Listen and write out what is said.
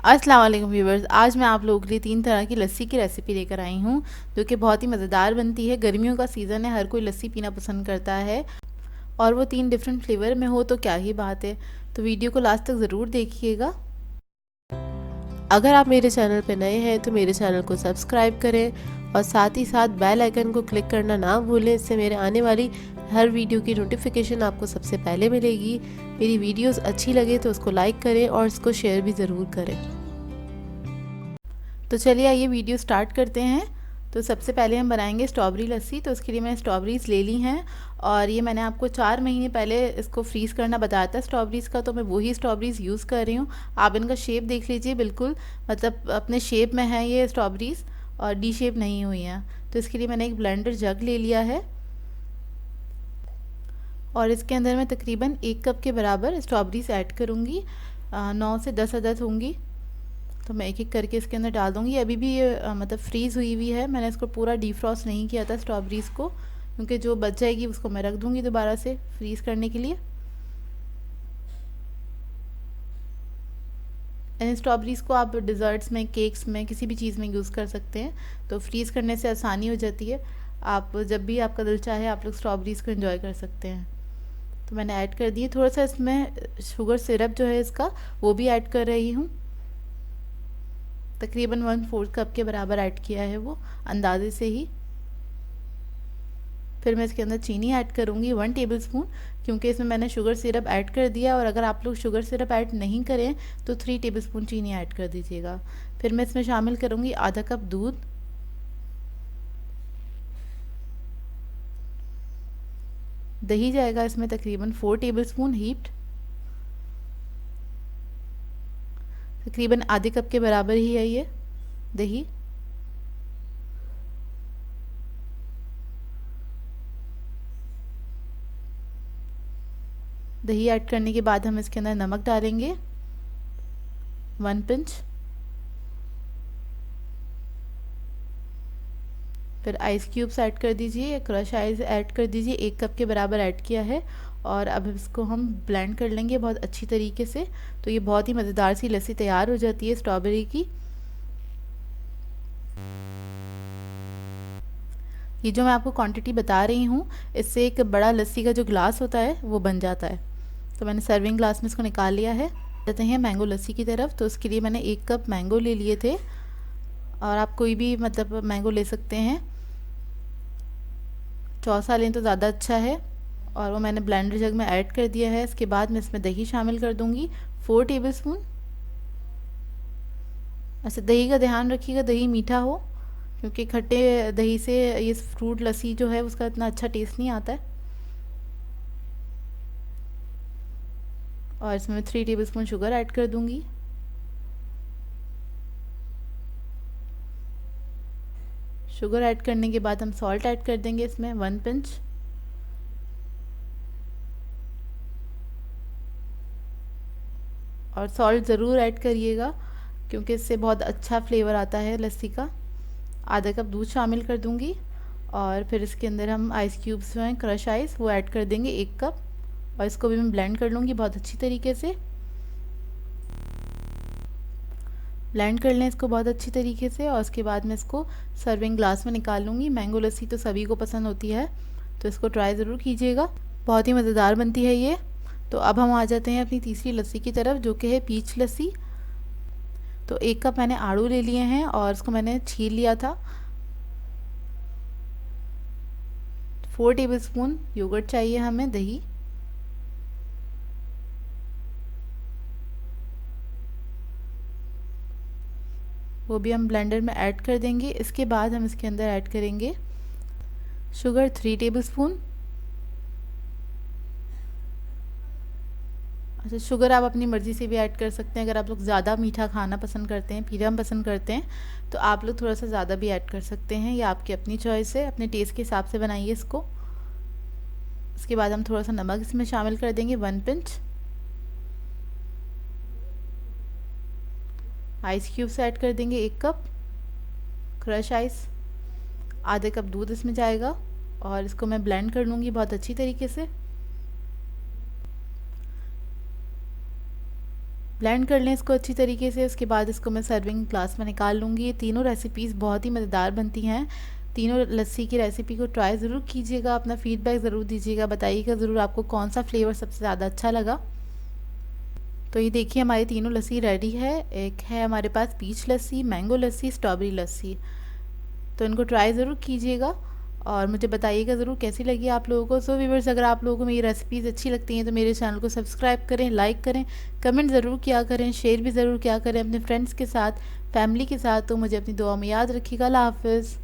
अस्सलाम वालेकुम व्यूवर्स। आज मैं आप लोगों के लिए 3 तरह की लस्सी की रेसिपी लेकर आई हूँ जो कि बहुत ही मज़ेदार बनती है। गर्मियों का सीज़न है, हर कोई लस्सी पीना पसंद करता है और वो 3 डिफरेंट फ्लेवर में हो तो क्या ही बात है। तो वीडियो को लास्ट तक ज़रूर देखिएगा। अगर आप मेरे चैनल पर नए हैं तो मेरे चैनल को सब्सक्राइब करें और साथ ही साथ बेल आइकन को क्लिक करना ना भूलें। इससे मेरे आने वाली हर वीडियो की नोटिफिकेशन आपको सबसे पहले मिलेगी। मेरी वीडियोस अच्छी लगे तो उसको लाइक करें और इसको शेयर भी ज़रूर करें। तो चलिए आइए वीडियो स्टार्ट करते हैं। तो सबसे पहले हम बनाएंगे स्ट्रॉबेरी लस्सी। तो उसके लिए मैंने स्ट्रॉबेरीज़ ले ली हैं और ये मैंने आपको 4 महीने पहले इसको फ्रीज़ करना बताया था स्ट्रॉबेरीज़ का, तो मैं वही स्ट्रॉबेरीज़ यूज़ कर रही हूँ। आप इनका शेप देख लीजिए, बिल्कुल मतलब अपने शेप में है ये स्ट्रॉबेरीज़ और डी शेप नहीं हुई हैं। तो इसके लिए मैंने एक ब्लेंडर जग ले लिया है और इसके अंदर मैं तकरीबन 1 कप के बराबर स्ट्रॉबेरीज़ ऐड करूँगी। 9 से 10 अदद होंगी। तो मैं एक एक करके इसके अंदर डाल दूँगी। अभी भी ये मतलब फ्रीज़ हुई हुई है, मैंने इसको पूरा डीफ्रॉस्ट नहीं किया था स्ट्रॉबेरीज़ को, क्योंकि जो बच जाएगी उसको मैं रख दूँगी दोबारा से फ्रीज़ करने के लिए। इन स्ट्रॉबेरीज़ को आप डिज़र्ट्स में, केक्स में, किसी भी चीज़ में यूज़ कर सकते हैं। तो फ्रीज़ करने से आसानी हो जाती है। आप जब भी आपका दिल चाहे आप लोग स्ट्रॉबेरीज़ को एंजॉय कर सकते हैं। तो मैंने ऐड कर दिए। थोड़ा सा इसमें शुगर सिरप जो है इसका वो भी ऐड कर रही हूँ। तकरीबन 1/4 कप के बराबर ऐड किया है वो अंदाजे से ही। फिर मैं इसके अंदर चीनी ऐड करूँगी 1 टेबलस्पून, क्योंकि इसमें मैंने शुगर सिरप ऐड कर दिया। और अगर आप लोग शुगर सिरप ऐड नहीं करें तो 3 टेबलस्पून चीनी ऐड कर दीजिएगा। फिर मैं इसमें शामिल करूँगी आधा कप दूध। दही जाएगा इसमें तकरीबन 4 टेबलस्पून हीप्ड, तकरीबन आधे कप के बराबर ही है ये दही। दही ऐड करने के बाद हम इसके अंदर नमक डालेंगे 1 पिंच। फिर आइस क्यूब्स ऐड कर दीजिए, क्रश आइस ऐड कर दीजिए, 1 कप के बराबर ऐड किया है। और अब इसको हम ब्लेंड कर लेंगे बहुत अच्छी तरीके से। तो ये बहुत ही मज़ेदार सी लस्सी तैयार हो जाती है स्ट्रॉबेरी की। ये जो मैं आपको क्वांटिटी बता रही हूँ, इससे एक बड़ा लस्सी का जो ग्लास होता है वो बन जाता है। तो मैंने सर्विंग ग्लास में इसको निकाल लिया है। जाते हैं मैंगो लस्सी की तरफ। तो उसके लिए मैंने 1 कप मैंगो ले लिए थे और आप कोई भी मतलब मैंगो ले सकते हैं, चौसा लें तो ज़्यादा अच्छा है। और वो मैंने ब्लेंडर जग में ऐड कर दिया है। इसके बाद मैं इसमें दही शामिल कर दूँगी 4 टेबलस्पून। अच्छा, दही का ध्यान रखिएगा दही मीठा हो, क्योंकि खट्टे दही से ये फ्रूट लस्सी जो है उसका इतना अच्छा टेस्ट नहीं आता है। और इसमें मैं 3 टेबलस्पून शुगर ऐड कर दूँगी। शुगर ऐड करने के बाद हम सॉल्ट ऐड कर देंगे इसमें 1 पिंच। और सॉल्ट ज़रूर ऐड करिएगा, क्योंकि इससे बहुत अच्छा फ्लेवर आता है लस्सी का। आधा कप दूध शामिल कर दूँगी और फिर इसके अंदर हम आइस क्यूब्स जो हैं, क्रश आइस, वो ऐड कर देंगे 1 कप। और इसको भी मैं ब्लेंड कर लूँगी बहुत अच्छी तरीके से। ब्लेंड कर लें इसको बहुत अच्छी तरीके से और उसके बाद मैं इसको सर्विंग ग्लास में निकाल लूँगी। मैंगो लस्सी तो सभी को पसंद होती है, तो इसको ट्राई ज़रूर कीजिएगा, बहुत ही मज़ेदार बनती है ये। तो अब हम आ जाते हैं अपनी तीसरी लस्सी की तरफ, जो कि है पीच लस्सी। तो 1 कप मैंने आड़ू ले लिए हैं और इसको मैंने छील लिया था। 4 टेबलस्पून योगर्ट चाहिए हमें, दही। वो भी हम ब्लेंडर में ऐड कर देंगे। इसके बाद हम इसके अंदर ऐड करेंगे शुगर 3 टेबलस्पून। अच्छा, शुगर आप अपनी मर्ज़ी से भी ऐड कर सकते हैं। अगर आप लोग ज़्यादा मीठा खाना पसंद करते हैं, पीना पसंद करते हैं, तो आप लोग थोड़ा सा ज़्यादा भी ऐड कर सकते हैं। ये आपकी अपनी चॉइस है, अपने टेस्ट के हिसाब से बनाइए इसको। इसके बाद हम थोड़ा सा नमक इसमें शामिल कर देंगे 1 पिंच। आइस क्यूब्स ऐड कर देंगे 1 कप, क्रश आइस। आधे कप दूध इसमें जाएगा और इसको मैं ब्लेंड कर लूँगी बहुत अच्छी तरीके से। ब्लेंड कर लें इसको अच्छी तरीके से। उसके बाद इसको मैं सर्विंग ग्लास में निकाल लूँगी। ये तीनों रेसिपीज़ बहुत ही मज़ेदार बनती हैं। तीनों लस्सी की रेसिपी को ट्राई ज़रूर कीजिएगा, अपना फ़ीडबैक ज़रूर दीजिएगा, बताइएगा ज़रूर आपको कौन सा फ्लेवर सबसे ज़्यादा अच्छा लगा। तो ये देखिए हमारी तीनों लस्सी रेडी है। एक है हमारे पास पीच लस्सी, मैंगो लस्सी, स्ट्रॉबेरी लस्सी। तो इनको ट्राई ज़रूर कीजिएगा और मुझे बताइएगा ज़रूर कैसी लगी आप लोगों को। सो व्यूअर्स, अगर आप लोगों को मेरी रेसिपीज़ अच्छी लगती हैं तो मेरे चैनल को सब्सक्राइब करें, लाइक करें, कमेंट ज़रूर किया करें, शेयर भी ज़रूर किया करें अपने फ्रेंड्स के साथ, फैमिली के साथ। तो मुझे अपनी दुआ में याद रखिएगा। अल्लाह हाफ़िज़।